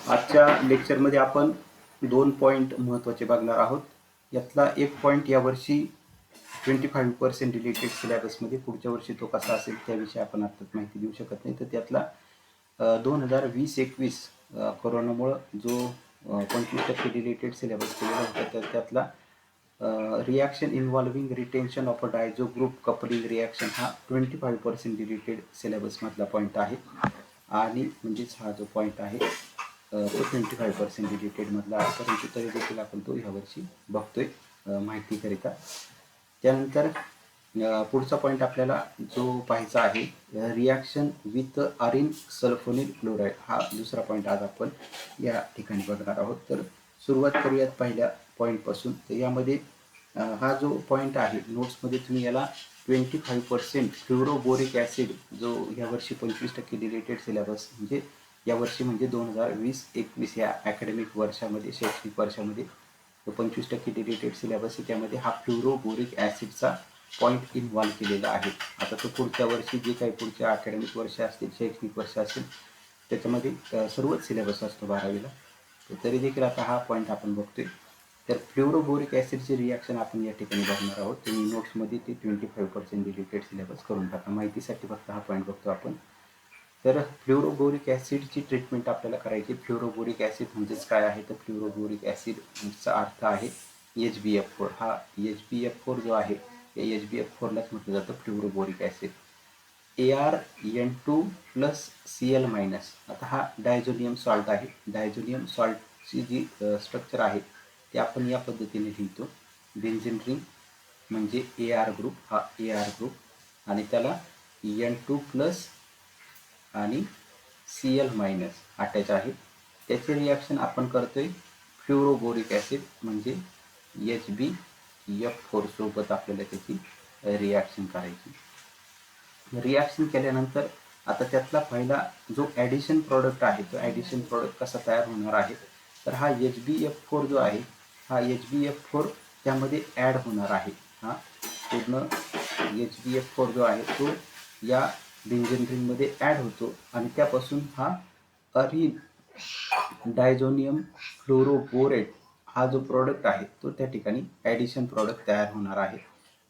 आजच्या लेक्चरमध्ये आपण 2 पॉईंट महत्त्वाचे बघणार आहोत. यातला एक पॉईंट यावर्षी 25% रिलेटेड सिलेबसमध्ये, पुढच्या वर्षी तो कसा असेल त्याविषयी आपण आत्ताच माहिती देऊ शकत नाही. तर त्यातला 2020-21 कोरोनामुळं जो 25% रिलेटेड सिलेबस केलेला होता तर त्यातला reaction involving retention of a डायझो group coupling reaction हा 25% रिलेटेड सिलेबसमधला पॉईंट आहे. आणि म्हणजेच हा जो पॉईंट आहे तो 25% रिलेटेडमधला आहे, परंतु तरी देखील आपण तो ह्यावर्षी बघतोय माहितीकरिता. त्यानंतर पुढचा पॉईंट आपल्याला जो पाहायचा आहे, रिॲक्शन विथ अरिन सल्फोनिल क्लोराईड हा दुसरा पॉईंट आज आपण या ठिकाणी बघणार आहोत. तर सुरुवात करूयात पहिल्या पॉईंटपासून. तर यामध्ये हा जो पॉईंट आहे नोट्समध्ये तुम्ही याला 25% फ्लोरोबोरिक ॲसिड, जो यावर्षी 25% रिलेटेड सिलेबस म्हणजे यावर्षी म्हणजे 2020-21 या ॲकॅडमिक वर्षामध्ये, शैक्षणिक वर्षामध्ये तो 25% रिलेटेड सिलेबस आहे, त्यामध्ये हा फ्लोरोबोरिक ॲसिडचा पॉईंट इन्व्हॉल्व केलेला आहे. आता तो पुढच्या वर्षी जे काही पुढच्या ॲकॅडमिक वर्ष असतील, शैक्षणिक वर्ष असेल, त्याच्यामध्ये सर्वच सिलेबस असतो 12वीला. तरी देखील आता हा पॉईंट आपण बघतोय. तर फ्लोरोबोरिक ॲसिडची रिॲक्शन आपण या ठिकाणी बघणार आहोत. तुम्ही नोट्समध्ये ते 25% रिलेटेड सिलेबस करून टाका. माहितीसाठी फक्त हा पॉईंट बघतो आपण. तर फ्लोरोबोरिक ॲसिडची ट्रीटमेंट आपल्याला करायची. फ्लोरोबोरिक ॲसिड म्हणजेच काय आहे, तर फ्लोरोबोरिक ॲसिडचा अर्थ आहे HbF4. हा HbF4 जो आहे, या HbF4लाच म्हटलं जातं फ्लोरोबोरिक ॲसिड. Ar2+Cl-. आता हा डायझोनियम सॉल्ट आहे. डायझोनियम सॉल्टची जी स्ट्रक्चर आहे ते आपण या पद्धतीने लिहितो. बेन्झीन रिंग म्हणजे Ar ग्रुप, हा Ar ग्रुप, आणि त्याला N2+ आणि Cl- अटॅच आहे. त्याचे रिॲक्शन आपण करतोय फ्लोरोबोरिक ॲसिड म्हणजे HbF4 सोबत आपल्याला त्याची रिॲक्शन करायची. रिॲक्शन केल्यानंतर आता त्यातला पहिला जो ॲडिशन प्रॉडक्ट आहे, तो ॲडिशन प्रॉडक्ट कसा तयार होणार आहे, तर हा HbF4 जो आहे, हा HbF4 त्यामध्ये ॲड होणार आहे. हा पूर्ण HbF4 जो आहे तो या बेन्झीन रिंगमध्ये ॲड होतो आणि त्यापासून हा अरिन डायझोनियम फ्लोरोबोरेट हा जो प्रॉडक्ट आहे तो त्या ठिकाणी ॲडिशन प्रॉडक्ट तयार होणार आहे.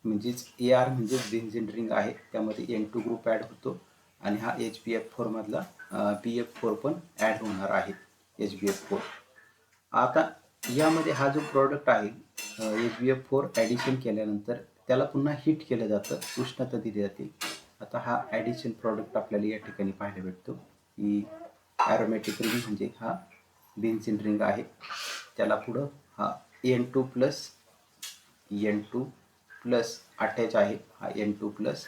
म्हणजेच Ar म्हणजेच बेन्झीन रिंग आहे, त्यामध्ये N2 ग्रुप ॲड होतो आणि हा HbF4 मधला BF4 पण ॲड होणार आहे, HbF4. आता यामध्ये हा जो प्रॉडक्ट आहे HbF4 ॲडिशन केल्यानंतर त्याला पुन्हा हीट केलं जातं, उष्णता दिली जाते. आता हा ॲडिशन प्रॉडक्ट आपल्याला या ठिकाणी पाहायला भेटतो की ॲरोमॅटिक रिंग म्हणजे हा बेन्झीन रिंग आहे, त्याला पुढं हा N2+ अटॅच आहे, हा N2+,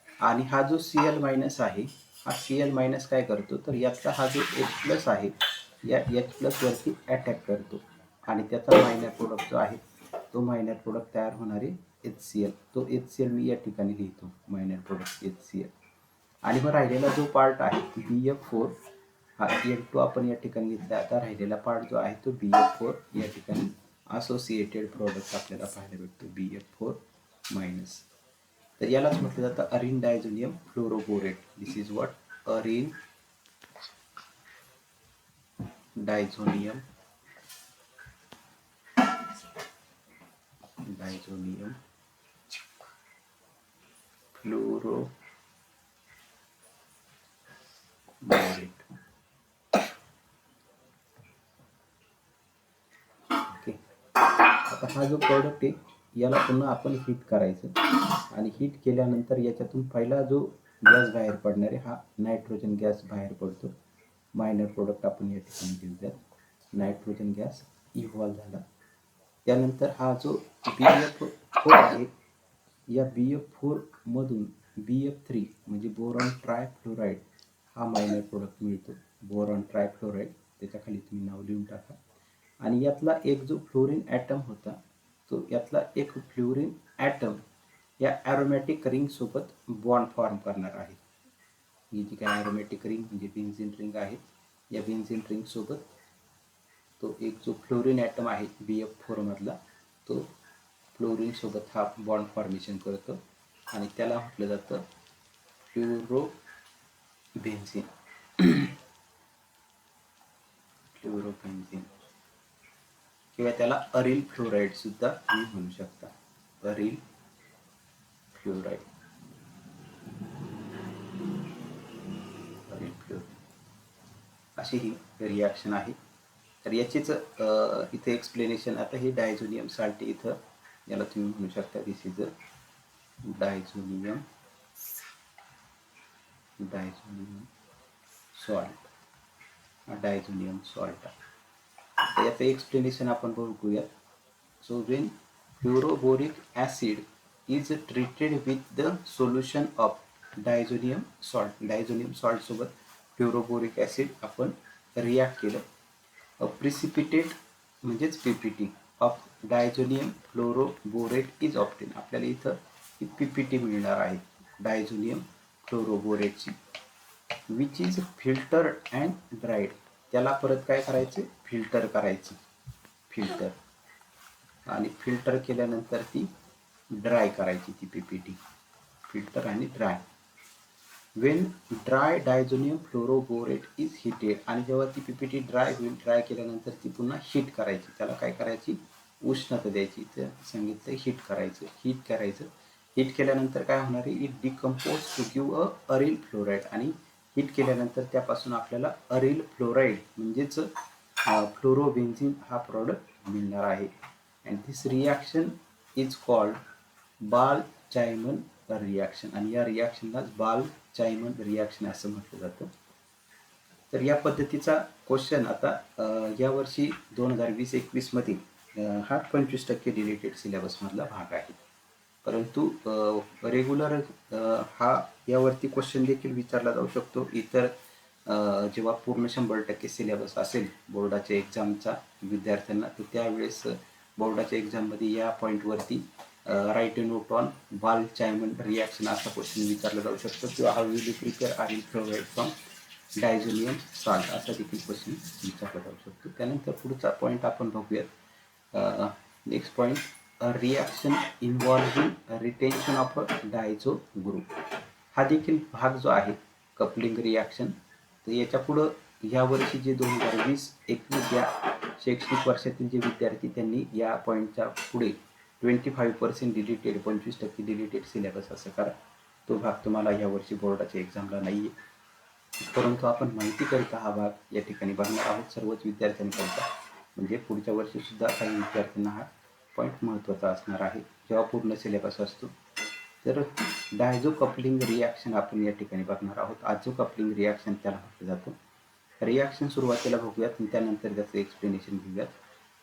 आणि हा जो Cl- आहे, हा Cl- काय करतो, तर यातला हा जो H+ आहे या H+ वरती अटॅक करतो आणि त्याचा मायनर प्रोडक्ट जो आहे तो मायनर प्रोडक्ट तयार होणारे HCl, तो HCl मी या ठिकाणी लिहितो, मायनर प्रोडक्ट HCl. आणि मग राहिलेला जो पार्ट आहे BF4, हा N2 आपण या ठिकाणी घेतला. आता राहिलेला पार्ट जो आहे तो BF4, या ठिकाणी असोसिएटेड प्रोडक्ट आपल्याला पाहायला भेटतो BF4-. तर यालाच म्हटलं जातं arene diazonium fluoroborate. This is what arene diazonium fluoroborate. Okay. आता हा जो प्रॉडक्ट आहे याला पुन्हा आपण हीट करायचं आणि हीट केल्यानंतर याच्यातून पहिला जो गॅस बाहेर पडणार आहे हा नायट्रोजन गॅस बाहेर पडतो. मायनर प्रोडक्ट आपण या ठिकाणी घेऊयात. नायट्रोजन गॅस इव्हॉल्व झाला. त्यानंतर हा जो BF4 आहे, या BF4 मधून BF3 म्हणजे बोरॉन ट्रायफ्लोराईड हा मायनर प्रोडक्ट मिळतो. बोरॉन ट्रायफ्लोराईड, त्याच्या खाली तुम्ही नाव लिहून टाका. आणि यातला एक जो फ्लोरीन ॲटम होता, तो यातला एक फ्लोरीन ॲटम या ॲरोमॅटिक रिंग सोबत बॉन्ड फॉर्म करणार आहे. ही जी काय ॲरोमॅटिक रिंग म्हणजे बेन्झीन रिंग आहे, या बेन्झीन रिंग सोबत तो एक जो फ्लोरीन ॲटम आहे BF4 मधला, तो फ्लोरीन सोबत हा बॉन्ड फॉर्मेशन करतो आणि त्याला म्हटलं जातं फ्लोरोबेन्झीन. बेन्झीन, किंवा त्याला अरिल फ्लोराईड सुद्धा तुम्ही म्हणू शकता. अरिल फ्लोराईड, अरिल फ्लोराईड अशी ही रिॲक्शन आहे. तर याचीच इथे एक्सप्लेनेशन. आता हे डायझोनियम साल्ट इथं याला तुम्ही म्हणू शकता this is a diazonium salt, diazonium salt. तर याचं एक्सप्लेनेशन आपण बघूयात. So when fluoroboric acid is treated with the solution of diazonium salt, diazonium salt सोबत फ्लोरोबोरिक ॲसिड आपण रिॲक्ट केलं, प्रिसिपिटेट म्हणजेच PPT of diazonium fluoroborate is obtain. आपल्याला इथं ही पीपीटी मिळणार आहे डायझोनियम फ्लोरोबोरेटची, which is filtered and dried. त्याला परत काय करायचे, फिल्टर करायचे, फिल्टर, आणि फिल्टर केल्यानंतर ती ड्राय करायची ती पीपीटी, फिल्टर आणि dry. When dry diazonium fluoroborate is heated, आणि जेव्हा ती पीपीटी ड्राय होईल, ड्राय केल्यानंतर ती पुन्हा हीट करायची. त्याला काय करायची, उष्णता द्यायची. तर सांगितलं हीट करायचं, हीट करायचं. हीट केल्यानंतर काय होणार आहे, it decompose to give a aryl fluoride, आणि हीट केल्यानंतर त्यापासून आपल्याला अरिल फ्लोराईड म्हणजेच फ्लोरोबेन्झीन हा प्रॉडक्ट मिळणार आहे. And this reaction is called Balz Schiemann reaction, आणि या रिॲक्शनलाच बाल-चायमन रिॲक्शन असं म्हटलं जातं. तर या पद्धतीचा क्वेश्चन आता यावर्षी 2020-21 मध्ये हा 25% रिलेटेड सिलेबसमधला भाग आहे. परंतु रेग्युलर हा यावरती क्वेश्चन देखील विचारला जाऊ शकतो. इतर जेव्हा पूर्ण 100% सिलेबस असेल बोर्डाच्या एक्झामचा विद्यार्थ्यांना, तर त्यावेळेस बोर्डाच्या एक्झाममध्ये या पॉईंटवरती write a note on Balz Schiemann reaction असा क्वेश्चन विचारला जाऊ शकतो, किंवा how will you prepare aryl fluoride from diazonium salt असा देखील क्वेश्चन विचारला जाऊ शकतो. त्यानंतर पुढचा पॉईंट आपण बघूयात. Next point, reaction involving retention of a डायझो group. हा देखील भाग जो आहे कपलिंग रिॲक्शन, तर याच्या पुढं ह्या वर्षी जे 2020-21 या शैक्षणिक वर्षातील जे विद्यार्थी त्यांनी या पॉईंटच्या पुढे 25% डिलीटेड, 25% डिलीटेड सिलेबस असं करा. तो भाग तुम्हाला यावर्षी बोर्डाच्या एक्झामला नाही आहे, परंतु आपण माहितीकरिता हा भाग या ठिकाणी बघणार आहोत सर्वच विद्यार्थ्यांकरिता. म्हणजे पुढच्या वर्षीसुद्धा काही विद्यार्थ्यांना हा पॉईंट महत्त्वाचा असणार आहे जेव्हा पूर्ण सिलेबस असतो. तर डायझो कपलिंग रिॲक्शन आपण या ठिकाणी बघणार आहोत. आजो कपलिंग रिॲक्शन त्याला म्हटलं जातं. रिॲक्शन सुरुवातीला बघूयात आणि त्यानंतर त्याचं एक्सप्लेनेशन घेऊयात.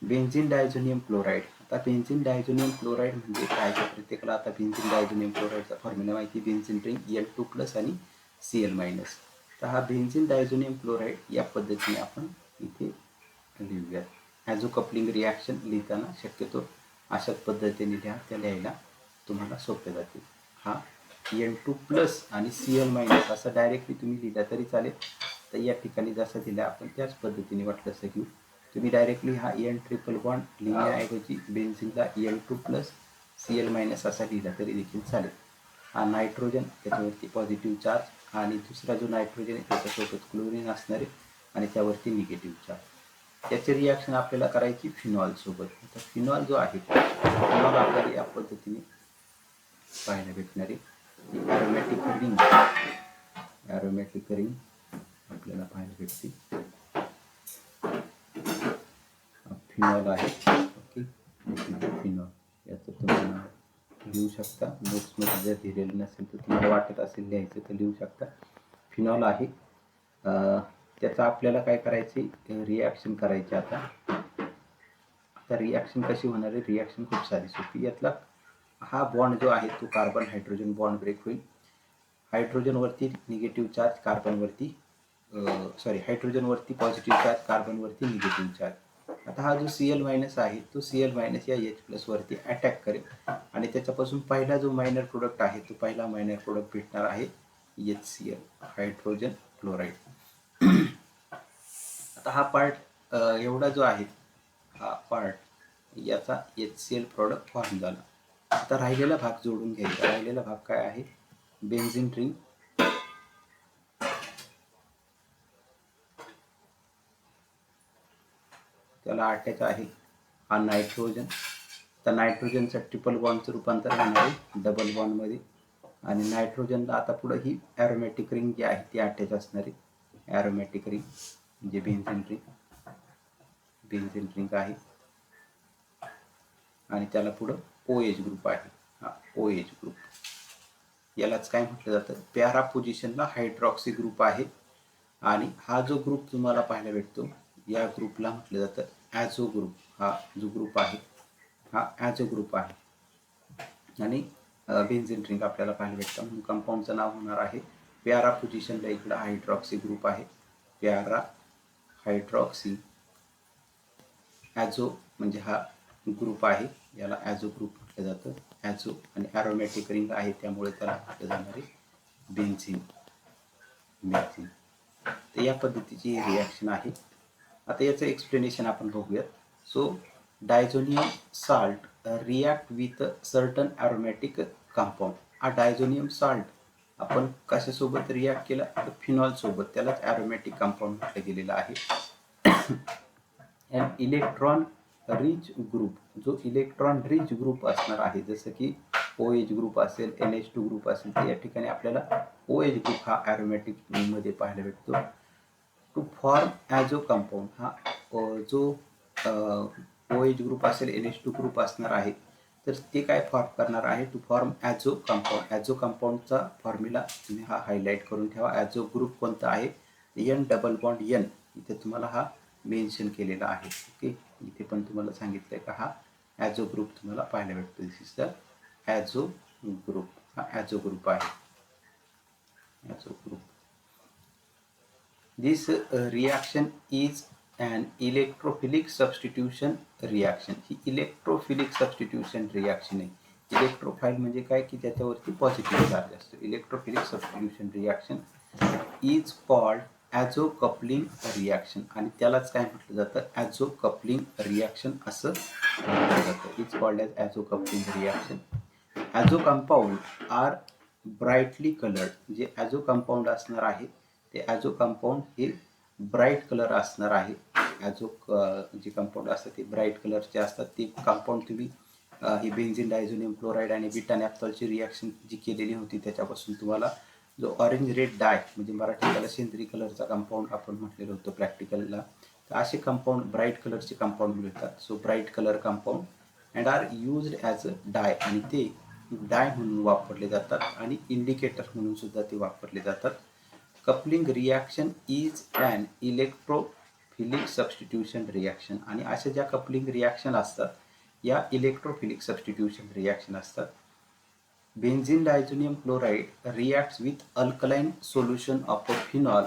Benzene diazonium chloride. आता बेन्झीन डायझोनियम क्लोराईड म्हणजे काय, प्रत्येकाला आता बेन्झीन डायझोनियम क्लोराईडचा फॉर्म्युला माहिती, बेन्झीन रिंग N2+ आणि Cl-. तर हा बेन्झीन डायझोनियम क्लोराईड या पद्धतीने आपण इथे लिहूयात. ॲझो कपलिंग रिॲक्शन लिहिताना शक्यतो अशाच पद्धतीने लिहा, त्या लिहायला तुम्हाला सोपे जातील. हा N2+ आणि Cl- असं डायरेक्टली तुम्ही लिहिला तरी चालेल. तर या ठिकाणी जसं दिलं आपण त्याच पद्धतीने वाटलं असं घेऊ. तुम्ही डायरेक्टली हा N ट्रिपल बॉन्ड लिहिण्याऐवजी बेन्झीनला N2+ Cl- असा लिहिला तरी देखील चालेल. हा नायट्रोजन, त्याच्यावरती पॉझिटिव्ह चार्ज, आणि दुसरा जो नायट्रोजन आहे त्याच्यासोबत क्लोरीन असणार आहे आणि त्यावरती निगेटिव्ह चार्ज. त्याची रिॲक्शन आपल्याला करायची फिनॉल सोबत. तर फिनॉल जो आहे, फिनॉल आपल्याला या पद्धतीने पाहायला भेटणार आहे. ॲरोमॅटिक रिंग, ॲरोमॅटिक रिंग आपल्याला पाहायला भेटते. फिनॉल आहे, ओके. फिनॉल याचं तुम्हाला लिहू शकता. नोट्समध्ये जर दिलेलं नसेल तर तुम्हाला वाटत असेल लिहायचं तर लिहू शकता. फिनॉल आहे. त्याचा आपल्याला काय करायची, रिॲक्शन करायची. आता रिॲक्शन कशी होणार आहे, रिॲक्शन खूप साधी सोपी. यातला हा बॉन्ड जो आहे तो कार्बन हायड्रोजन बॉन्ड ब्रेक होईल. हायड्रोजनवरती निगेटिव्ह चार्ज, कार्बनवरती हायड्रोजनवरती पॉझिटिव्ह चार्ज, कार्बनवरती निगेटिव्ह चार्ज. आता हा जो Cl- आहे तो Cl- या H+ वरती अटॅक करेल, आणि त्याच्यापासून पहिला जो मायनर प्रोडक्ट आहे तो पहिला मायनर प्रोडक्ट भेटणार आहे HCl, हायड्रोजन क्लोराईड. आता हा पार्ट एवढा जो आहे, हा पार्ट याचा HCl प्रॉडक्ट फॉर्म झाला. आता राहिलेला भाग जोडून घ्यायचा. राहिलेला भाग काय आहे, बेन्झीन रिंग, त्याला अटॅच आहे हा नायट्रोजन. तर नायट्रोजनचं ट्रिपल बॉन्डचं रूपांतर होणार आहे डबल बॉन्डमध्ये, आणि नायट्रोजनला आता पुढे ही ॲरोमॅटिक रिंग जी आहे ती अटॅच असणार आहे. ॲरोमॅटिक रिंग म्हणजे बेन्झीन रिंग आहे, आणि त्याला पुढं OH ग्रुप आहे. हा OH ग्रुप, यालाच काय म्हटलं जातं, पॅरा पोझिशनला हायड्रॉक्सी ग्रुप आहे. आणि हा जो ग्रुप तुम्हाला पाहायला भेटतो या ग्रुपला म्हटलं जातं ॲझो ग्रुप. हा जो ग्रुप आहे हा ॲझो ग्रुप आहे. आणि बेन्झीन रिंग आपल्याला पाहायला भेटतं, म्हणून कंपाऊंडचं नाव होणार आहे पॅरा पोझिशनला इकडं हायड्रॉक्सी ग्रुप आहे. पॅरा हायड्रॉक्सी ॲझो म्हणजे हा ग्रुप आहे, याला ॲझो ग्रुप म्हटलं जातं. ॲझो आणि ॲरोमॅटिक रिंग आहे त्यामुळे त्याला म्हटलं जाणार आहे बेन्झीन. तर या पद्धतीची रिॲक्शन आहे. आता याचं एक्सप्लेनेशन आपण बघूयात. So diazonium salt react with certain aromatic compound. हा डायझोनियम साल्ट आपण कशासोबत रिॲक्ट केला तर फिनॉल सोबत, त्यालाच ॲरोमॅटिक कंपाऊंड म्हटलं गेलेलं आहे. अँड इलेक्ट्रॉन रिच ग्रुप, जो इलेक्ट्रॉन रिच ग्रुप असणार आहे, जसं की OH ग्रुप असेल, NH2 ग्रुप असेल, तर या ठिकाणी आपल्याला OH ग्रुप हा ॲरोमॅटिक मध्ये पाहायला भेटतो. टू फॉर्म ॲझो कंपाऊंड, हा जो OH ग्रुप असेल, NH2 ग्रुप असणार आहे, तर ते काय फॉर्म करणार आहे, to form azo compound. Azo कंपाऊंडचा formula तुम्ही हा हायलाईट करून ठेवा. ॲझो ग्रुप कोणता आहे, N डबल बॉन्ड N, इथे तुम्हाला हा मेन्शन केलेला आहे. ओके, इथे पण तुम्हाला सांगितलंय का हा ॲझो ग्रुप तुम्हाला पाहायला भेटतो. This is the azo group. हा ॲझो ग्रुप आहे, azo group. This reaction is an electrophilic substitution reaction. ही इलेक्ट्रोफिलिक सबस्टिट्यूशन रिॲक्शन आहे. इलेक्ट्रोफाईल म्हणजे काय की त्याच्यावरती पॉझिटिव्ह चार्ज असतो. Electrophilic substitution reaction is called azo coupling reaction, आणि त्यालाच काय म्हटलं जातं, ॲझो कपलिंग रिॲक्शन असं म्हटलं जातं. Is called as azo coupling reaction. Azo compound are brightly coloured, जे ॲझो कंपाऊंड असणार आहे ते ॲझो कंपाऊंड हे ब्राईट कलर असणार आहे. ॲझो जे कंपाऊंड असतात ते ब्राईट कलरचे असतात. ते कंपाऊंड तुम्ही ही बेन्झीन डायझोनियम क्लोराईड आणि बीटा नॅफ्थॉलची रिॲक्शन जी केलेली होती त्याच्यापासून तुम्हाला जो ऑरेंज रेड डाय म्हणजे मराठी त्याला सेंद्री कलरचा कंपाऊंड आपण म्हटलेलं होतं प्रॅक्टिकलला, तर असे कंपाऊंड ब्राईट कलरचे कंपाऊंड मिळतात. So bright colour compound and are used as a dye, आणि ते डाय म्हणून वापरले जातात आणि इंडिकेटर म्हणून सुद्धा ते वापरले जातात. Coupling reaction is an electrophilic substitution reaction, आणि अशा ज्या कपलिंग रिॲक्शन असतात या इलेक्ट्रोफिलिक सबस्टिट्यूशन रिॲक्शन असतात. Benzene diazonium chloride reacts with alkaline solution of a phenol.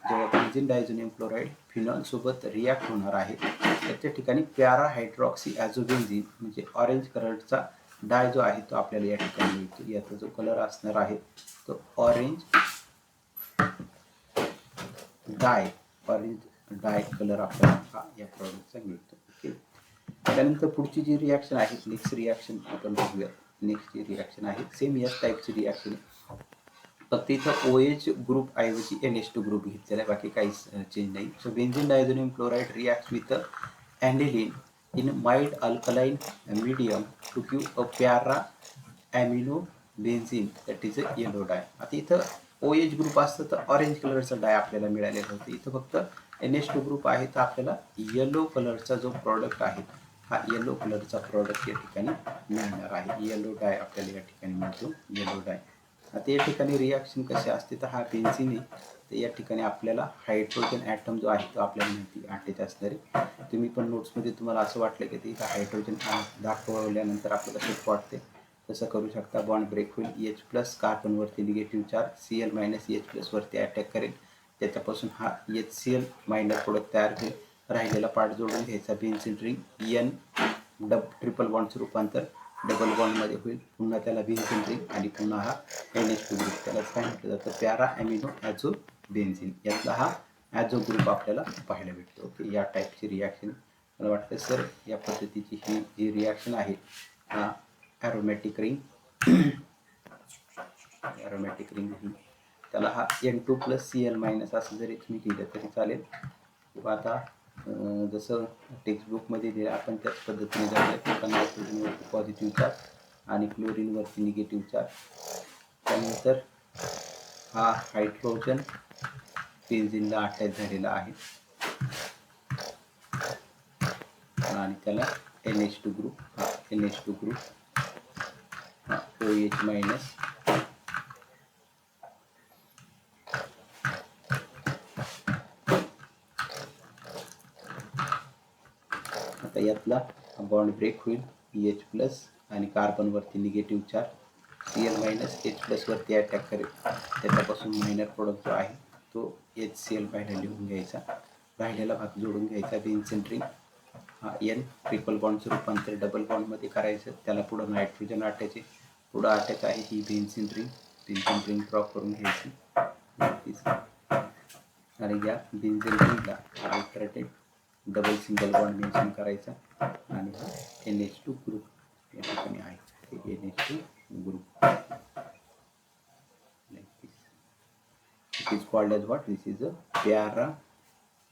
जेव्हा बेन्झीन डायझोनियम क्लोराईड फिनॉल सोबत रिॲक्ट होणार आहे तर त्या ठिकाणी पॅरा हायड्रॉक्सी ॲझोबेन्झीन म्हणजे ऑरेंज कलरचा डाय जो आहे तो आपल्याला या ठिकाणी मिळतो. याचा जो कलर असणार आहे तो ऑरेंज डाय कलर आपल्याला हा या प्रॉडक्टचा मिळतो. ओके, त्यानंतर पुढची जी रिॲक्शन आहे, नेक्स्ट रिॲक्शन आपण बघूया. नेक्स्ट जी रिॲक्शन आहे सेम याच टाईपची रिॲक्शन आहे, फक्त इथं OH ग्रुप ऐवजी NH2 ग्रुप घेतलेला आहे, बाकी काहीच चेंज नाही. So benzene diazonium chloride react with aniline in mild alkaline medium to give a para amino benzene that is a yellow dye. आता इथं OH ग्रुप असतं तर ऑरेंज कलरचा डाय आपल्याला मिळालेला होतं. इथं फक्त NH2 ग्रुप आहे तर आपल्याला येलो कलरचा जो प्रॉडक्ट आहे हा येलो कलरचा प्रॉडक्ट या ठिकाणी मिळणार आहे. येलो डाय आपल्याला या ठिकाणी मिळतो, येलो डाय. आता या ठिकाणी रिॲक्शन कशी असते तर हा बेन्झीन आहे, तर या ठिकाणी आपल्याला हायड्रोजन ॲटम जो आहे तो आपल्याला माहिती अटॅच असणार आहे. तुम्ही पण नोट्समध्ये तुम्हाला असं वाटलं की ते हायड्रोजन दाखवल्यानंतर आपल्याला सोपं वाटते तसं करू शकता. बॉन्ड ब्रेक होईल, H+ कार्बनवरती निगेटिव्ह चार्ज Cl- H+ वरती अटॅक करेल, त्याच्यापासून हा HCl मायनर प्रोडक्ट तयार होईल. राहिलेला पार्ट जोडून घ्यायचा, बेन्झीन रिंग N ट्रिपल बॉन्डचं रूपांतर डबल बॉन्डमध्ये होईल, पुन्हा त्याला बेन्झीन रिंग आणि पुन्हा हा NH2 ग्रुप, त्यालाच काय म्हटलं जातं पॅरा ॲमिनो ॲझो बेन्झीन. यातला हा ॲझो ग्रुप आपल्याला पाहायला भेटतो. ओके, या टाईपची रिॲक्शन मला वाटतं सर या पद्धतीची ही जी रिॲक्शन आहे हा ॲरोमॅटिक रिंग त्याला हा N2+Cl- असं जरी तुम्ही केलं तरी चालेल, किंवा आता जसं टेक्स्टबुकमध्ये दिलं आपण त्याच पद्धतीने जाऊया. एका नायट्रोजनवरती पॉझिटिव्ह चार्ज आणि क्लोरीनवरती निगेटिव्ह चार्ज. त्यानंतर हा हायड्रोजन बेन्झीनला अटॅच झालेला आहे आणि त्याला NH2 ग्रुप, हा NH2 ग्रुप, हा OH मायनस. आता यातला बॉन्ड ब्रेक होईल, EH प्लस आणि कार्बनवरती negative charge Cl minus H plus वरती अटॅक करेल. त्याच्यापासून मायनर प्रोडक्ट जो आहे तो HCl पहिला लिहून घ्यायचा, राहिलेला भाग जोडून घ्यायचा. बेन्झीन रिंग हा N ट्रिपल बॉन्डचं रूपांतर डबल बॉन्डमध्ये करायचं. त्याला पुढं नायट्रोजन अटॅच आहे, पुढं अटॅच आहे ही बेन्झीन रिंग ड्रॉ करून घ्यायची आणि या बेन्झीन रिंगला alternate double single bond mention करायचा आणि हा NH2 ग्रुप या ठिकाणी आहे, हे NH2 group. It is called as what, this is a para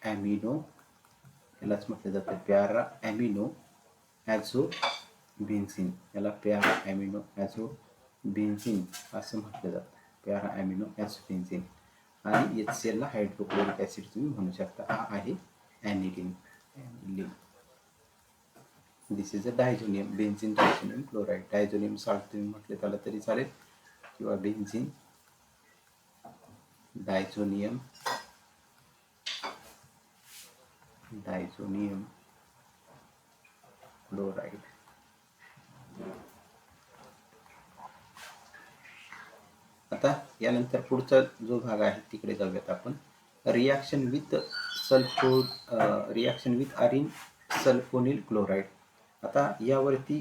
amino, यालाच म्हटलं जातं प्यारा ॲमिनो ॲझो बेन्झीन, याला प्यारा ॲमिनो ॲझो बेन्झीन असं म्हटलं जातं, प्यारा ॲमिनो ॲझो बेन्झीन. आणि HCl ला हायड्रोक्लोरिक ॲसिड तुम्ही म्हणू शकता. हा आहे aniline. This is a diazonium, benzene diazonium chloride. Diazonium salt तुम्ही म्हटले त्याला तरी चालेल, किंवा बेन्झीन डायझोनियम क्लोराईड. आता यानंतर पुढचा जो भाग आहे तिकडे जाऊयात आपण. Reaction with अरिन sulphonyl chloride. आता यावरती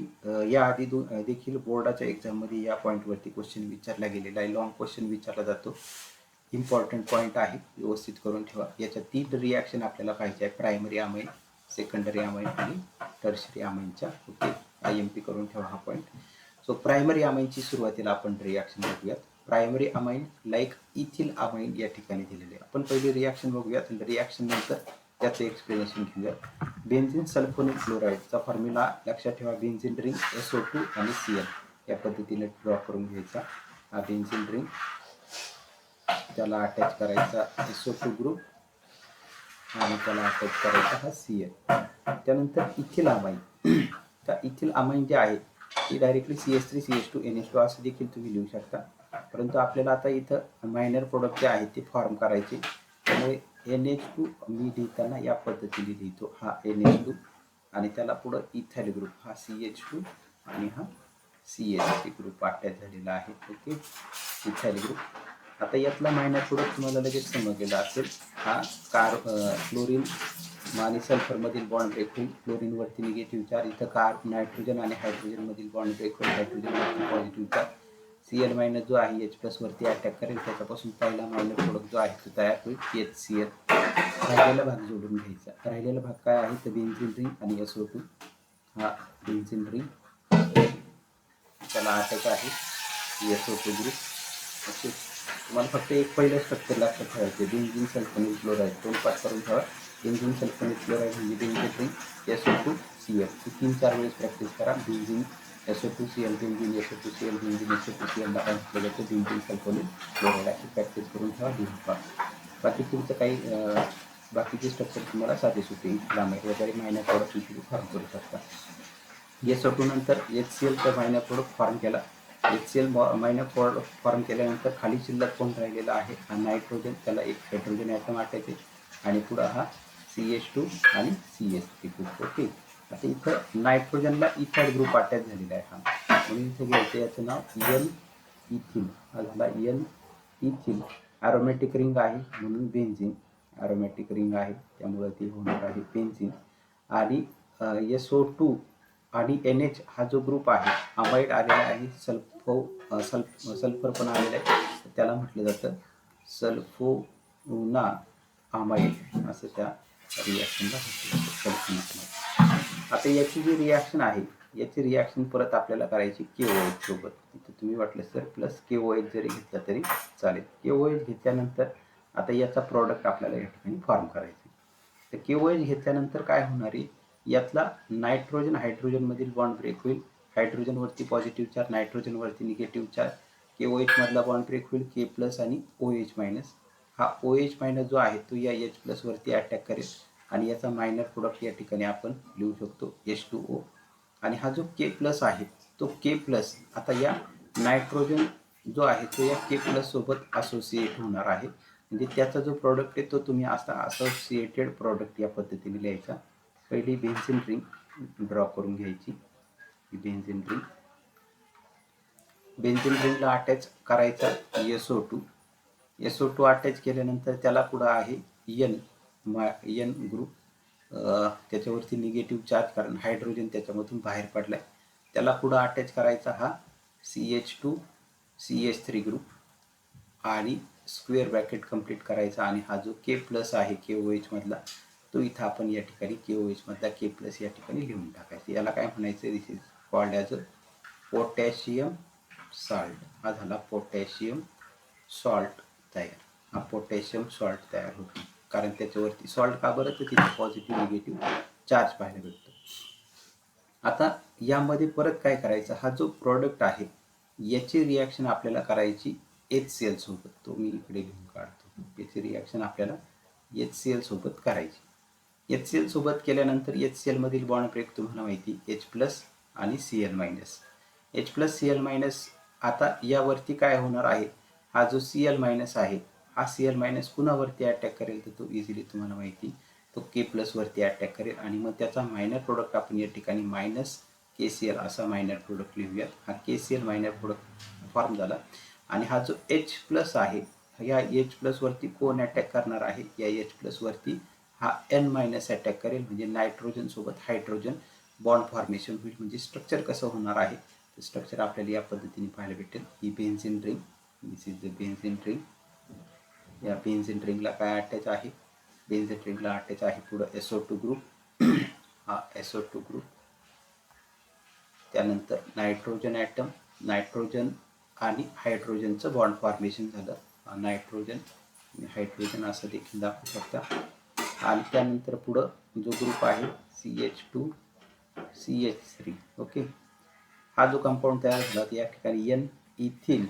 याआधी देखील बोर्डाच्या एक्झाममध्ये या पॉईंटवरती क्वेश्चन विचारला गेलेला आहे. लॉंग क्वेश्चन विचारला जातो, इम्पॉर्टंट पॉईंट आहे, व्यवस्थित करून ठेवा. याच्या 3 रिॲक्शन आपल्याला पाहिजे आहे, प्रायमरी अमाइन, सेकंडरी अमाइन आणि टर्शरी अमाइनच्या. ओके, IMP करून ठेवा हा पॉईंट. सो प्रायमरी अमाइनची सुरुवातीला आपण रिॲक्शन बघूयात. Primary amine like ethyl amine या ठिकाणी दिलेले आहे. आपण पहिली रिॲक्शन बघूयात, रिॲक्शन नंतर त्याचं एक्सप्लेनेशन घेऊया. बेन्झीन सल्फोनिल क्लोराईडचा फॉर्म्युला लक्षात ठेवा, बेन्झीन रिंग SO2 आणि Cl या पद्धतीने ड्रॉ करून घ्यायचा. हा बेन्झीन रिंग, त्याला अटॅच करायचा SO2 ग्रुप आणि त्याला अटॅच करायचा हा Cl. त्यानंतर इथिल अमाइन, तर इथिल अमाइन जे आहे ती डायरेक्टली CH3 CH2 NH2 असं देखील तुम्ही लिहू शकता, परंतु आपल्याला आता इथं मायनर प्रोडक्ट जे आहे ते फॉर्म करायचे. त्यामुळे NH2 मी लिहिताना या पद्धतीने लिहितो, हा NH2 आणि त्याला पुढं इथाइल ग्रुप, हा CH2 आणि हा CH3 ग्रुप अटॅच झालेला आहे. Okay, ethyl group. आता यातला मायनर प्रोडक्ट तुम्हाला लगेच समजलेला असेल, हा क्लोरीन आणि सल्फरमधील बॉन्ड ब्रेक होईल, क्लोरीनवरती निगेटिव्ह चार्ज, इथं नायट्रोजन आणि हायड्रोजनमधील बॉन्ड ब्रेक होईल, हायड्रोजनवरती पॉझिटिव्ह चार्ज. Cl मायनस जो आहे H प्लस वरती अटॅक करेल, त्याच्यापासून पहिला मायनर प्रोडक्ट जो आहे तो तयार होईल, HCl. राहिलेला भाग जोडून घ्यायचा. राहिलेला भाग काय आहे तर बेन्झीन रिंग आणि SO2, हा बेन्झीन रिंग, त्याला अटॅच आहे SO2 ग्रुप. ओके, तुम्हाला फक्त एक पहिलं स्ट्रक्चर लक्षात ठेवायचे, बेन्झीन सल्फोनिल क्लोराईड. 2 पार्ट करून ठेवा. बेन्झीन सल्फोनिल क्लोराईड म्हणजे बेन्झीन रिंग SO2 Cl. 3-4 वेळेस प्रॅक्टिस करा. Benzene SO2 Cl, benzene SO2 Cl, benzene SO2 Cl ला म्हटलं जातं बेन्झीन सल्फोनिल क्लोराईड. अशी प्रॅक्टिस करून ठेवा, लिहून ठेवा. बाकी तुमचं काही बाकीचे स्ट्रक्चर तुम्हाला साधे सुटे ग्रामेट वगैरे मायनर प्रोडक्ट तुम्ही फॉर्म करू शकता. SO2 नंतर HClचा मायनर प्रोडक्ट फॉर्म केला. HCl मायनर प्रोडक्ट फॉर्म केल्यानंतर खाली शिल्लक कोण राहिलेला आहे, हा नायट्रोजन, त्याला एक हायड्रोजन ॲटम अटॅच आणि पुढं हा CH2 आणि CH3 ग्रुप. ओके, आता इथं नायट्रोजनला इथाइल ग्रुप अटॅच झालेला आहे, हा म्हणून इथं घ्यायचं याचं नाव N इथिल. हा झाला N इथिल. ॲरोमॅटिक रिंग आहे म्हणून बेन्झीन, ॲरोमॅटिक रिंग आहे त्यामुळे ते होणार आहे बेन्झीन. आणि SO2 आणि NH हा जो ग्रुप आहे, अमाइड आलेला आहे, सल्फर पण आलेला आहे, त्याला म्हटलं जातं सल्फोना अमाइड असं त्या रिॲक्शनला म्हटलं जातं. आता याची जी रिॲक्शन आहे, याची रिॲक्शन परत आपल्याला करायची KOH सोबत. इथं तुम्ही वाटलं तर प्लस KOH जरी घेतला तरी चालेल. KOH घेतल्यानंतर आता याचा प्रॉडक्ट आपल्याला या ठिकाणी फॉर्म करायचा. तर KOH घेतल्यानंतर काय होणार आहे, यातला नायट्रोजन हायड्रोजन मधील बॉन्ड ब्रेक होईल. हायड्रोजन वरती पॉझिटिव्ह चार्ज, नायट्रोजन वरती निगेटिव्ह चार्ज. KOH मधला बॉन्ड ब्रेक होईल K+ आणि OH मायनस. हा OH मायनस जो आहे तो या H+ वरती अटॅक करेल आणि याचा मायनर प्रोडक्ट या ठिकाणी आपण लिहू शकतो H2O. आणि हा जो K+ आहे तो K+ आता या नायट्रोजन जो आहे तो या K+ सोबत असोसिएट होणार आहे. म्हणजे त्याचा जो प्रॉडक्ट आहे तो तुम्ही असा असोसिएटेड प्रॉडक्ट या पद्धतीने लिहायचा. पहिली बेन्झीन रिंग ड्रॉ करून घ्यायची. बेन्झीन रिंगला अटॅच करायचा SO2. SO2 अटॅच केल्यानंतर त्याला पुढं आहे N ग्रुप. त्याच्यावरती निगेटिव्ह चार्ज, कारण हायड्रोजन त्याच्यामधून बाहेर पडलाय. त्याला पुढं अटॅच करायचा हा CH2 CH3 ग्रुप आणि स्क्वेअर ब्रॅकेट कंप्लीट करायचा. आणि हा जो K+ आहे KOH मधला तो इथं आपण या ठिकाणी KOH मधला K+ या ठिकाणी लिहून टाकायचं. याला काय म्हणायचं, this is called as a potassium salt. हा झाला पोटॅशियम सॉल्ट तयार. हा पोटॅशियम सॉल्ट तयार होतो, कारण त्याच्यावरती सॉल्ट का बरं, तर तिथे पॉझिटिव्ह निगेटिव्ह चार्ज पाहायला भेटतो. आता यामध्ये परत काय करायचं, हा जो प्रॉडक्ट आहे याची रिॲक्शन आपल्याला करायची HCl सोबत. तो मी इकडे घेऊन काढतो. याची रिॲक्शन आपल्याला HCl सोबत करायची. HCl सोबत केल्यानंतर HCl मधील बॉन्ड ब्रेक तुम्हाला माहिती H+ आणि Cl-. H+Cl-. आता यावरती काय होणार आहे, हा जो Cl- आहे हा Cl- कुणावरती अटॅक करेल, तर तो इझिली तुम्हाला माहिती तो K+ वरती अटॅक करेल. आणि मग त्याचा मायनर प्रोडक्ट आपण या ठिकाणी -KCl असा मायनर प्रोडक्ट लिहूयात. हा KCl मायनर प्रोडक्ट फॉर्म झाला. आणि हा जो H+ आहे या H+ वरती कोण अटॅक करणार आहे, या H+ वरती हा N- अटॅक करेल. म्हणजे नायट्रोजन सोबत हायड्रोजन बॉन्ड फॉर्मेशन होईल. म्हणजे स्ट्रक्चर कसं होणार आहे, तर स्ट्रक्चर आपल्याला या पद्धतीने पाहायला भेटेल. ही benzene ring, this is the benzene ring. या बेन्झीन रिंगला काय अटॅच आहे, बेन्झीन रिंगला अटॅच आहे पुढं SO2 ग्रुप. हा SO2 ग्रुप. त्यानंतर नायट्रोजन ॲटम, नायट्रोजन आणि हायड्रोजनचं बॉन्ड फॉर्मेशन झालं. नायट्रोजन आणि हायड्रोजन असं देखील दाखवू शकता. आणि त्यानंतर पुढं जो ग्रुप आहे CH2 CH3. ओके, हा जो कंपाऊंड तयार झाला या ठिकाणी N इथिल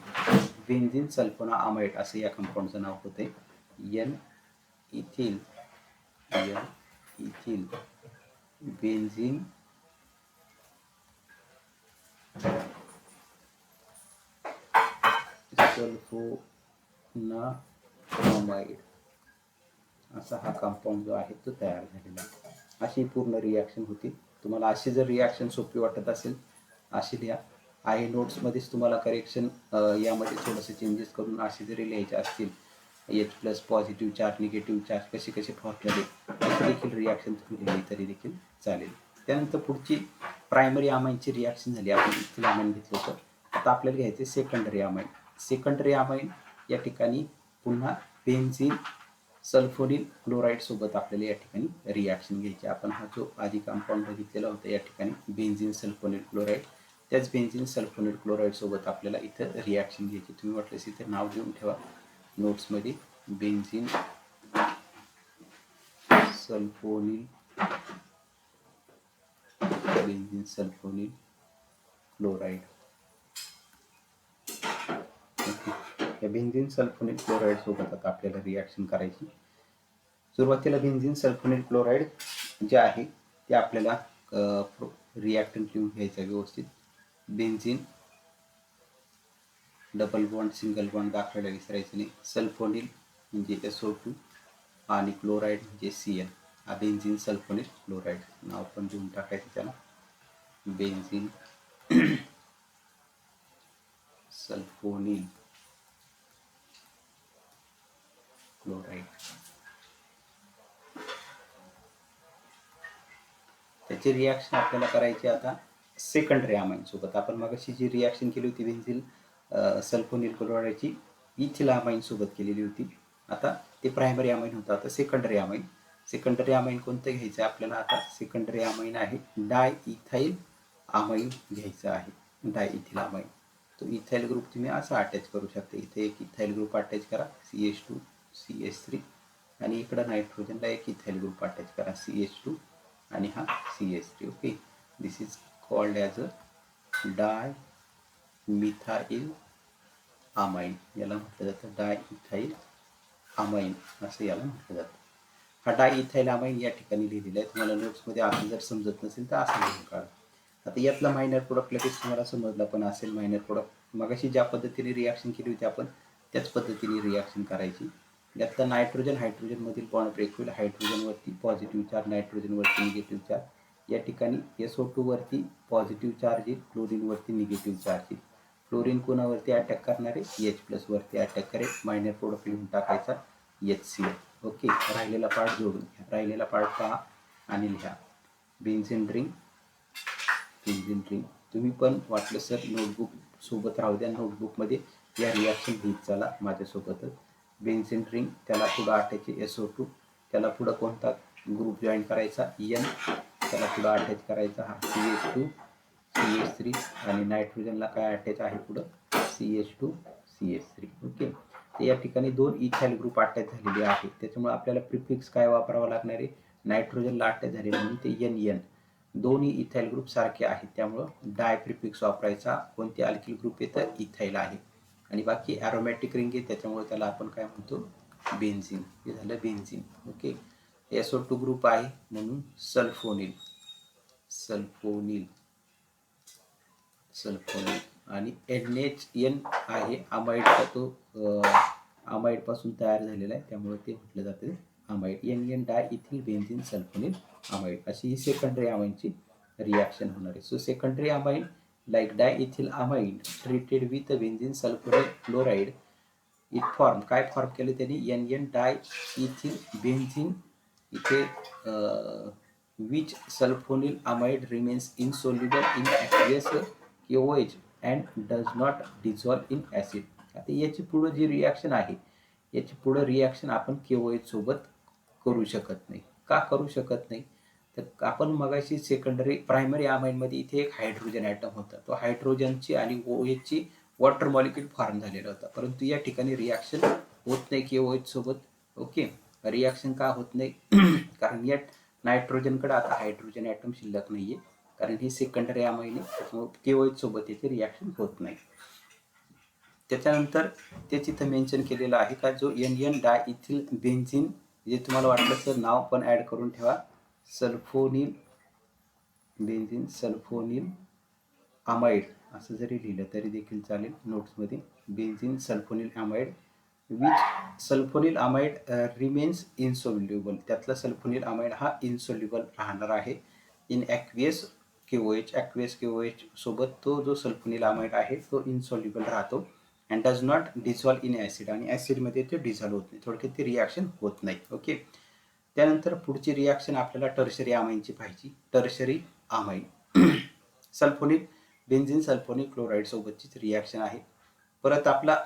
बेन्झीन सल्फोनामाइड असं या कंपाऊंडचं नाव होते. N इथिल बेन्झीन सल्फोनामाइड असा हा कंपाऊंड जो आहे तो तयार झालेला आहे. अशी पूर्ण रिॲक्शन होती. तुम्हाला अशी जर रिॲक्शन सोपी वाटत असेल अशी लिहा. आहे नोट्समध्येच तुम्हाला करेक्शन यामध्ये थोडंसं चेंजेस करून असे जरी लिहायचे असतील, H+ positive charge negative charge कसे कसे फॉर्म्युले, अशी देखील रिॲक्शन तुम्ही लिहिली तरी देखील चालेल. त्यानंतर पुढची प्रायमरी अमाईनची रिॲक्शन झाली, आपण इथिल अमाईन घेतलं होतं. आता आपल्याला घ्यायचे सेकंडरी अमाईन. सेकंडरी अमाईन या ठिकाणी पुन्हा बेन्झीन सल्फोनिल क्लोराईड सोबत आपल्याला या ठिकाणी रिॲक्शन घ्यायची. आपण हा जो आधी कंपाऊंड बघितलेला होता या ठिकाणी बेन्झीन सल्फोनिल क्लोराईड, त्याच बेन्झीन सल्फोनिल क्लोराईड सोबत आपल्याला इथं रिॲक्शन घ्यायची. तुम्ही म्हटल्यास इथे नाव देऊन ठेवा नोट्समध्ये, बेन्झीन सल्फोनिल क्लोराईड. या बेन्झीन सल्फोनिल क्लोराईड सोबत आता आपल्याला रिॲक्शन करायची. सुरुवातीला बेन्झीन सल्फोनिल क्लोराईड जे आहे ते आपल्याला रिॲक्टंट लिहून घ्यायचं व्यवस्थित. Benzene double bond single bond दाखवायला विसरायचं नाही. सल्फोनिल म्हणजे SO2 आणि क्लोराईड म्हणजे Cl. हा बेन्झीन सल्फोनिल क्लोराईड नाव पण देऊन टाकायचं त्याला, बेन्झीन सल्फोनिल क्लोराईड. त्याची रिॲक्शन आपल्याला करायची आता सेकंडरी अमाईन सोबत. आपण मगाशी जी रिॲक्शन केली होती बेन्झीन सल्फोनिल क्लोराईडची इथिल अमाईन सोबत केलेली होती. आता ते प्रायमरी अमाईन होतं, आता सेकंडरी अमाईन. सेकंडरी अमाईन कोणतं घ्यायचं आपल्याला, आता सेकंडरी अमाईन आहे डायइथाइल अमाईन घ्यायचं आहे. डायइथिल अमाईन, तो इथाइल ग्रुप तुम्ही असा अटॅच करू शकता. इथे एक इथाइल ग्रुप अटॅच करा, CH2 CH3 आणि इकडं नायट्रोजनला एक इथाइल ग्रुप अटॅच करा CH2 आणि हा CH3. Okay, this is called as a di methyl amine. याला म्हटलं जातं डाय इथाइल अमाइन असं याला म्हटलं जातं. हा डाय इथाइल अमाइन या ठिकाणी लिहिलेला आहे. तुम्हाला नोट्समध्ये असं जर समजत नसेल तर असं लिहून काढा. आता यातला मायनर प्रोडक्ट लगेच तुम्हाला समजला पण असेल. मायनर प्रोडक्ट मगाशी ज्या पद्धतीने रिॲक्शन केली होती आपण त्याच पद्धतीने रिॲक्शन करायची. यातला नायट्रोजन हायड्रोजनमधील बॉन्ड ब्रेक होईल. हायड्रोजनवरती पॉझिटिव्ह चार्ज, नायट्रोजनवरती निगेटिव्ह चार्ज. या ठिकाणी SO2 वरती पॉझिटिव्ह चार्ज येईल, क्लोरीनवरती निगेटिव्ह चार्ज येईल. क्लोरीन कोणावरती अटॅक करणारे H+ वरती अटॅक करेल. मायनर प्रोडक्ट लिहून टाकायचा HCl. ओके, राहिलेला पार्ट जोडून घ्या. राहिलेला पार्ट पहा आणि लिहा. Benzene ring, benzene ring. तुम्ही पण वाटलं सर नोटबुक सोबत राहू द्या, नोटबुकमध्ये या रिॲक्शन लिहित चला माझ्यासोबतच. बेन्झीन रिंग, त्याला पुढं अटॅच SO2, त्याला पुढं कोणता ग्रुप जॉईन करायचा N, त्याला पुढं अटॅच करायचा हा CH2 CH3 आणि नायट्रोजनला काय अटॅच आहे पुढं CH2 CH3. ओके, तर या ठिकाणी 2 इथाइल ग्रुप अटॅच झालेले आहेत. त्याच्यामुळे आपल्याला प्रिफिक्स काय वापरावा लागणार आहे, नायट्रोजनला अटॅच झालेले म्हणून ते NN. दोन्ही इथाइल ग्रुप सारखे आहेत त्यामुळं डाय प्रिफिक्स वापरायचा. कोणते अल्किल ग्रुप येतं, इथाइल आहे. आणि बाकी ॲरोमॅटिक रिंग आहे त्याच्यामुळे त्याला आपण काय म्हणतो, बेन्झीन. हे झालं बेन्झीन. ओके, SO2 ग्रुप आहे म्हणून सल्फोनिल, सल्फोनिल, सल्फोनिल. आणि NHN आहे अमाइडचा, तो अमाइडपासून तयार झालेला आहे त्यामुळे ते म्हटलं जातं amide. NN di ethyl benzene sulphonyl amide. अशी ही सेकंडरी अमाइनची रिॲक्शन होणार आहे. So secondary amine like di ethyl amide treated with benzene sulphonyl chloride it form. काय फॉर्म केलं त्यांनी, NN डाय इथिल बेन्झीन. इथे which sulphonyl amide remains insoluble in aqueous KOH and does not dissolve in acid. आता याची पुढं जी reaction आहे, याची पुढं रिॲक्शन आपण KOH सोबत करू शकत नाही. का करू शकत नाही, तर आपण मगाशी सेकंडरी प्रायमरी अमाइनमध्ये इथे एक हायड्रोजन ॲटम होता. तो हायड्रोजनची आणि OHची वॉटर मॉलिक्यूल फॉर्म झालेला होता. परंतु या ठिकाणी रिॲक्शन होत नाही KOH सोबत. ओके, रिॲक्शन का होत नाही कारण या नायट्रोजनकडे आता हायड्रोजन ॲटम शिल्लक नाही आहे, कारण ही सेकंडरी अमाइन आहे त्याच्यामुळे KOH सोबत याची रिॲक्शन होत नाही. त्याच्यानंतर तेच इथं मेन्शन केलेलं आहे का, जो NN डाय इथिल बेन्झीन, जे तुम्हाला वाटलं तर नाव पण ॲड करून ठेवा, सल्फोनिल बेन्झीन सल्फोनिल अमाइड असं जरी लिहिलं तरी देखील चालेल नोट्समध्ये. Benzene sulphonyl amide which sulphonyl amide remains insoluble. त्यातला सल्फोनिल अमाइड हा इनसोल्युबल राहणार आहे in aqueous KOH. Aqueous KOH सोबत तो जो सल्फोनिल अमाइड आहे तो इनसोल्युबल राहतो and does not dissolve in acid. आणि ॲसिडमध्ये ते डिझॉल्व होत नाही, थोडक्यात ती रिॲक्शन होत नाही. ओके, त्यानंतर पुढची रिॲक्शन आपल्याला टर्शरी अमाइनची पाहिजे. Tertiary amine sulphonyl benzene sulphonyl chloride सोबतचीच रिॲक्शन आहे. परत आपला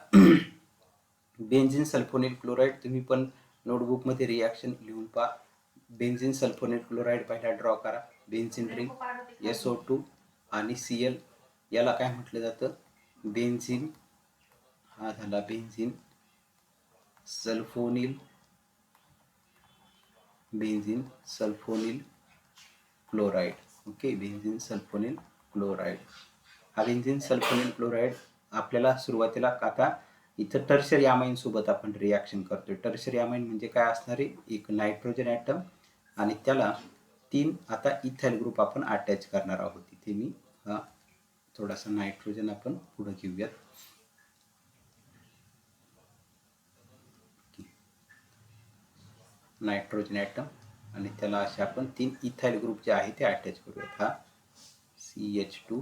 बेन्झीन सल्फोनिल क्लोराईड तुम्ही पण नोटबुकमध्ये रिॲक्शन लिहून पहा. बेन्झीन सल्फोनिल क्लोराईड पहिला ड्रॉ करा. बेन्झीन रिंग SO2 आणि Cl. याला काय म्हटलं जातं, बेन्झीन. हा झाला benzene sulphonyl, benzene sulphonyl chloride. Okay, benzene sulphonyl chloride. हा बेन्झीन सल्फोनिल क्लोराईड आपल्याला सुरुवातीला आता इथं टर्शरी अमाइन सोबत आपण रिॲक्शन करतोय. टर्शरी अमाइन म्हणजे काय असणार आहे, एक नायट्रोजन ॲटम आणि त्याला 3 आता इथाइल ग्रुप आपण अटॅच करणार आहोत. इथे मी हा थोडासा नायट्रोजन आपण पुढे घेऊयात. नायट्रोजन ॲटम आणि त्याला असे आपण 3 इथाइल ग्रुप जे आहे ते अटॅच करूयात. हा CH2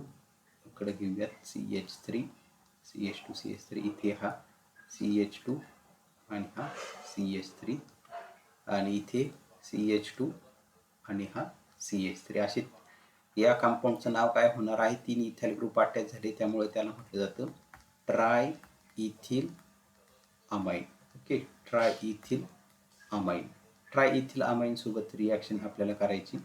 इकडे घेऊयात, CH3 CH2 CH3. इथे हा CH2 आणि हा CH3 आणि इथे CH2 आणि हा CH3. असे या कंपाऊंडचं नाव काय होणार आहे, 3 इथाइल ग्रुप अटॅच झाले त्यामुळे त्याला म्हटलं जातं try ethyl amine. Okay, try ethyl amine. Try ethyl amine सोबत रिॲक्शन आपल्याला करायची.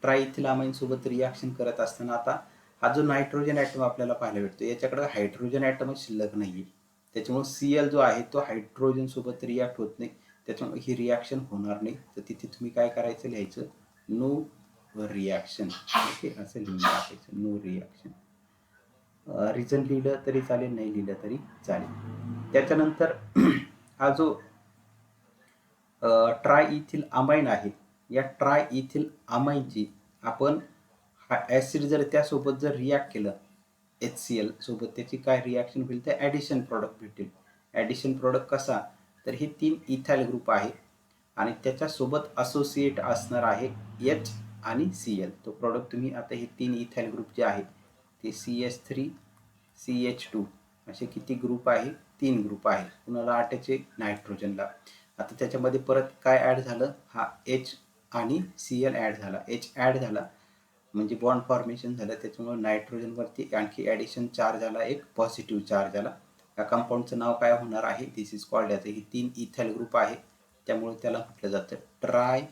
ट्राय इथिल अमाइन सोबत रिॲक्शन करत असताना आता हा जो नायट्रोजन ॲटम आपल्याला पाहायला भेटतो याच्याकडे हायड्रोजन ॲटमच शिल्लक नाही आहे. त्याच्यामुळे Cl जो आहे तो हायड्रोजन सोबत रिॲक्ट होत नाही. त्याच्यामुळे ही रिॲक्शन होणार नाही. तर तिथे तुम्ही काय करायचं, लिहायचं नो रिॲक्शन. ओके, असं लिहून टाकायचं नो रिॲक्शन. रिझन लिहिलं तरी चालेल, नाही लिहिलं तरी चालेल. त्याच्यानंतर हा जो ट्राय इथिल अमाइन आहे, या ट्राय इथिल अमाइनची आपण हा ॲसिड जर त्यासोबत जर रिॲक्ट केलं HCl सोबत, त्याची काय रिॲक्शन होईल, तर ॲडिशन प्रॉडक्ट भेटेल. ॲडिशन प्रॉडक्ट कसा, तर हे 3 इथाइल ग्रुप आहे आणि त्याच्यासोबत असोसिएट असणार आहे H आणि Cl. तो प्रॉडक्ट तुम्ही आता हे 3 इथाइल ग्रुप जे आहेत ते CH3 CH2 असे किती ग्रुप आहे, 3 ग्रुप आहे. कुणाला अटॅच नायट्रोजनला. आता त्याच्यामध्ये परत काय ॲड झालं, हा H आणि Cl ॲड झाला. H ॲड झाला म्हणजे बॉन्ड फॉर्मेशन झालं, त्याच्यामुळे नायट्रोजनवरती आणखी ॲडिशन चार्ज झाला, एक पॉझिटिव्ह चार्ज झाला. या कंपाऊंडचं नाव काय होणार आहे, दिस इज कॉल्ड ॲज, ही 3 इथाइल ग्रुप आहे त्यामुळे त्याला म्हटलं जातं ट्राय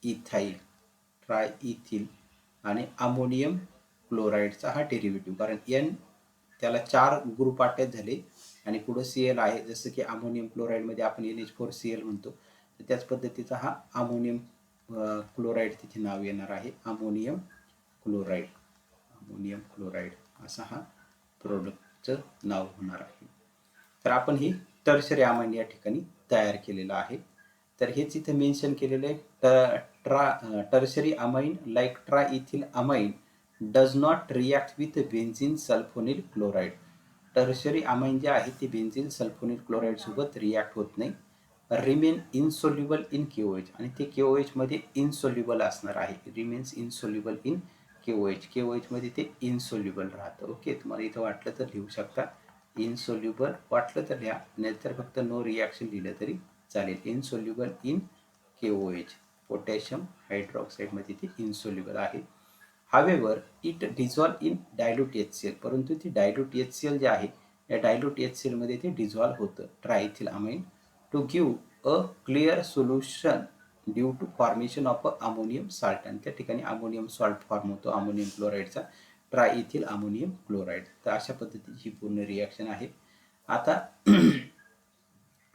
इथाइल, ट्राय इथिल. आणि अमोनियम क्लोराईडचा हा डेरिव्हेटिव्ह, कारण N त्याला 4 ग्रुप अटॅच झाले आणि पुढं Cl आहे, जसं की अमोनियम क्लोराईडमध्ये आपण NH4Cl म्हणतो, तर त्याच पद्धतीचा हा अमोनियम क्लोराईड तिथे नाव येणार आहे, अमोनियम क्लोराईड. अमोनियम क्लोराईड असा हा प्रोडक्टचं नाव होणार आहे. तर आपण ही टर्शरी अमाइन या ठिकाणी तयार केलेलं आहे. तर हेच इथे मेन्शन केलेलं आहे, tertiary amine like try ethyl amine does not react with benzene sulphonyl chloride. Tertiary amine जे आहे ते बेन्झिन सल्फोनिल क्लोराईड सोबत रिॲक्ट होत नाही, रिमेन इनसोल्युबल इन KOH, आणि ते KOH मध्ये इनसोल्युबल असणार आहे. Remains insoluble in KOH. KOH मध्ये ते इनसोल्युबल राहतं. ओके, तुम्हाला इथं वाटलं तर लिहू शकता इनसोल्युबल, वाटलं तर लिहा, नाहीतर फक्त नो रिॲक्शन लिहिलं तरी चालेल. Insoluble in KOH, potassium hydroxide मध्ये ते इनसोल्युबल आहे. However it dissolve in dilute HCl, परंतु ती डायल्यूट HCl जे आहे या डायल्यूट HCl मध्ये ते डिझॉल्व होतं triethyl amine to give a clear solution due to formation of ammonium salt. आणि त्या ठिकाणी अमोनियम सॉल्ट फॉर्म होतो अमोनियम क्लोराईडचा, ट्रायइथिल अमोनियम क्लोराईड. तर अशा पद्धतीची पूर्ण रिॲक्शन आहे. आता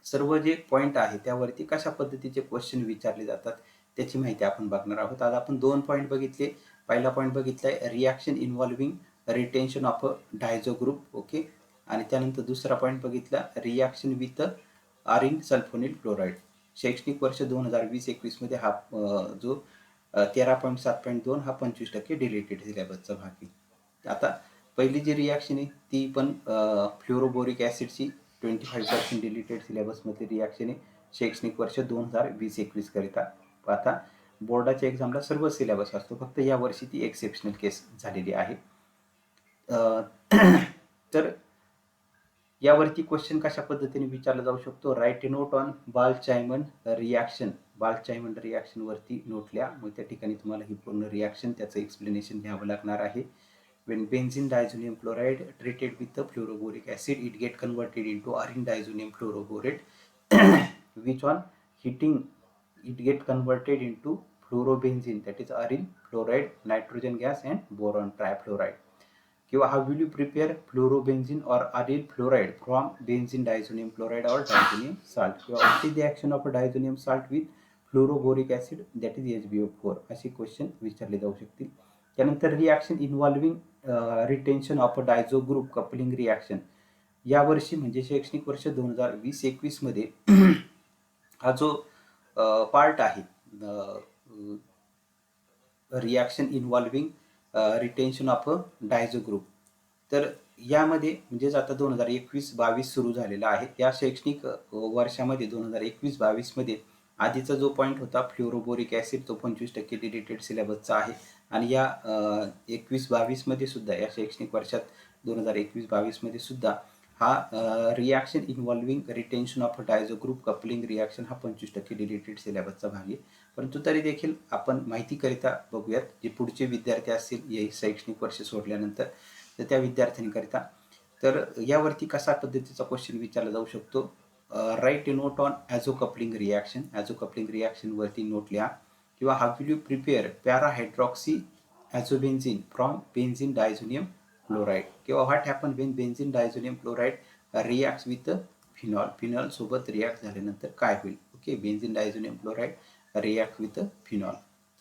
सर्व जे पॉईंट आहे त्यावरती कशा पद्धतीचे क्वेश्चन विचारले जातात त्याची माहिती आपण बघणार आहोत. आज आपण 2 पॉईंट बघितले. पहिला पॉईंट बघितलाय reaction involving retention of a डायझो group. Okay, आणि त्यानंतर दुसरा पॉईंट बघितला reaction with arene sulphonyl chloride. शैक्षणिक वर्ष 2020-21 मध्ये हा जो 13.7.2 हा 25% डिलेटेड सिलेबसचा भाग आहे. आता पहिली जी रिॲक्शन आहे ती पण फ्लोरोबोरिक ॲसिडची 25% डिलीटेड सिलेबसमध्ये रिॲक्शन आहे, शैक्षणिक वर्ष 2020-21 करिता. आता बोर्डाच्या एक्झामला सर्व सिलेबस असतो, फक्त या वर्षी ती एक्सेप्शनल केस झालेली आहे. तर यावरती क्वेश्चन कशा पद्धतीने विचारला जाऊ शकतो, write note on Balz Schiemann reaction. Balz Schiemann reaction वरती नोट लिहा. मग त्या ठिकाणी तुम्हाला ही पूर्ण रिॲक्शन त्याचं एक्सप्लेनेशन घ्यावं लागणार आहे. When benzene diazonium chloride treated with the fluoroboric acid, it get converted into arine diazonium fluoroborate, which on heating it get converted into fluorobenzene, that is arine fluoride, nitrogen gas and boron trifluoride. किंवा how will you prepare fluorobenzene or arine fluoride from benzene diazonium chloride or diazonium salt, किंवा what is the action of a diazonium salt with fluoroboric acid, that is HbO4. असे question विचारले जाऊ शकतील. त्यानंतर reaction involving retention of a डायझो group coupling reaction. यावर्षी म्हणजे शैक्षणिक वर्ष 2020-21 मध्ये हा जो पार्ट आहे reaction involving retention of a डायझो group, तर यामध्ये म्हणजेच आता 2021-22 सुरू झालेला आहे. या शैक्षणिक वर्षामध्ये 2021-22 मध्ये आधीचा जो पॉईंट होता फ्लोरोबोरिक ॲसिड तो 25% डिलेटेड सिलेबसचा आहे, आणि या 21-22 मध्ये सुद्धा, या शैक्षणिक वर्षात 2021-22 मध्ये सुद्धा हा reaction involving retention of डायझो group coupling reaction हा 25% डिलेटेड सिलेबसचा भाग आहे. परंतु तरी देखील आपण माहितीकरिता बघूयात, जे पुढचे विद्यार्थी असतील हे शैक्षणिक वर्ष सोडल्यानंतर, तर त्या विद्यार्थ्यांकरिता तर यावरती कशा पद्धतीचा क्वेश्चन विचारला जाऊ शकतो, write note on azo coupling reaction. Azo coupling reaction वरती नोट लिहा. किंवा how will you prepare parahydroxy azobenzene from benzene diazonium chloride, किंवा what happen when benzene diazonium chloride reacts with phenol. Phenol सोबत react झाल्यानंतर काय होईल. Okay. Benzene diazonium chloride react with phenol.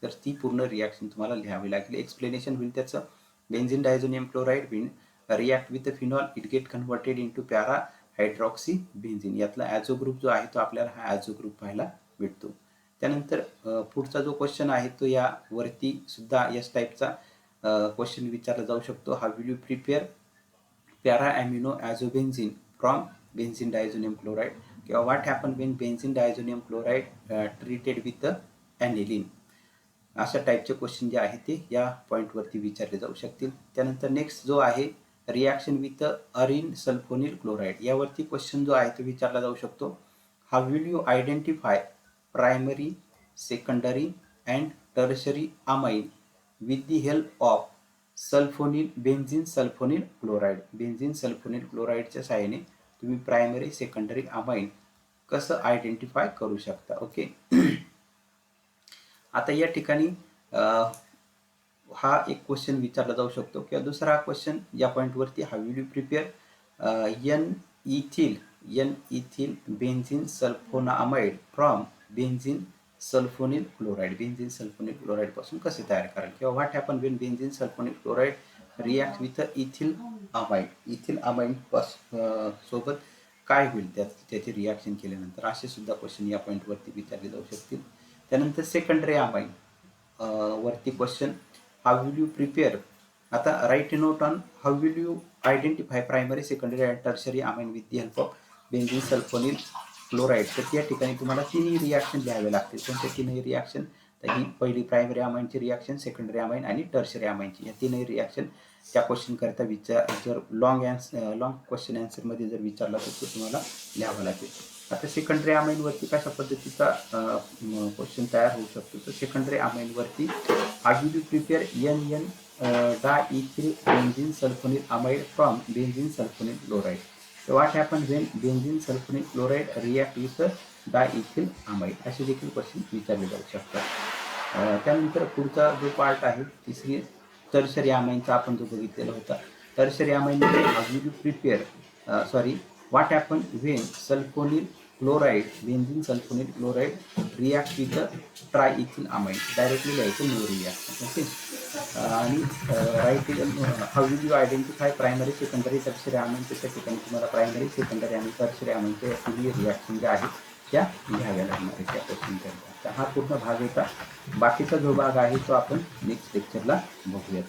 तर ती पूर्ण रिॲक्शन तुम्हाला लिहावी लागेल. एक्सप्लेनेशन होईल त्याचं. Benzene diazonium chloride react with phenol, it get converted into para hydroxy benzene. यातला ॲझो ग्रुप जो आहे तो आपल्याला हा ॲझो ग्रुप पाहायला भेटतो. त्यानंतर पुढचा जो क्वेश्चन आहे तो यावरती सुद्धा याच टाईपचा क्वेश्चन विचारला जाऊ शकतो. How will you prepare para amino azobenzene from benzene diazonium chloride, किंवा what happen when benzene diazonium chloride treated with aniline. अशा टाईपचे क्वेश्चन जे आहे ते या पॉईंटवरती विचारले जाऊ शकतील. त्यानंतर नेक्स्ट जो आहे रिॲक्शन विथ अरिन सल्फोनिल क्लोराईड, यावरती क्वेश्चन जो आहे तो विचारला जाऊ शकतो. How will you identify primary, secondary and tertiary amine with the help of sulphonyl benzene sulphonyl chloride. Benzene sulphonyl क्लोराईडच्या सहाय्याने तुम्ही प्रायमरी, सेकंडरी अमाइन कसं आयडेंटिफाय करू शकता. ओके. आता या ठिकाणी हा एक क्वेश्चन विचारला जाऊ शकतो, किंवा दुसरा क्वेश्चन या पॉईंटवरती, how will you prepare N ethyl benzene sulfonamide from benzene sulphonyl chloride. Benzene sulphonyl chloride पासून कसे तयार कराल, किंवा what happen when benzene sulphonyl chloride react with ethyl amide. Ethyl amide सोबत काय होईल त्याचे रिॲक्शन केल्यानंतर, असे सुद्धा क्वेश्चन या पॉईंटवरती विचारले जाऊ शकतील. त्यानंतर सेकंडरी अमाइन वरती question, how will you prepare. आता write note on how will you identify primary, secondary and tertiary amine with the help of benzene sulphonyl chloride. तर त्या ठिकाणी तुम्हाला तिन्ही रिॲक्शन लिहावे लागतील. कोणते तीनही रिॲक्शन, तर ही पहिली प्रायमरी अमाइनची रिॲक्शन, सेकंडरी अमाइन आणि टर्शरी अमाइनची, या तीनही रिॲक्शन त्या क्वेश्चन करता जर लॉंग क्वेश्चन आन्सरमध्ये जर विचारला तर तो तुम्हाला लिहावा लागेल. आता सेकंडरी अमाइनवरती कशा पद्धतीचा क्वेश्चन तयार होऊ शकतो, तर सेकंडरी अमाइनवरती how will you prepare N diethyl benzene sulphonyl amide from benzene sulphonyl chloride. So what happens when benzene sulfonic chloride react with diethyl amide, असे देखील क्वेश्चन विचारले जाऊ शकतात. त्यानंतर पुढचा जो पार्ट आहे तिसरी टर्शरी अमाइनचा आपण जो बघितलेला होता. टर्शरी अमाइनमध्ये how will you prepare what happen when sulfonyl chloride benzene sulphonyl chloride react with triethyl amide. Directly लिहायचं नो रिॲक्शन. ओके. आणि write how will you identify primary, secondary, tertiary amine. त्याच्या ठिकाणी तुम्हाला प्रायमरी, सेकंडरी आणि tertiary अमाइनच्या तिन्ही reaction ज्या आहेत त्या घ्याव्या लागणार आहेत त्या क्वेश्चन करता. हा पूर्ण भाग होता. बाकीचा जो भाग आहे तो आपण नेक्स्ट लेक्चरला बघूयात.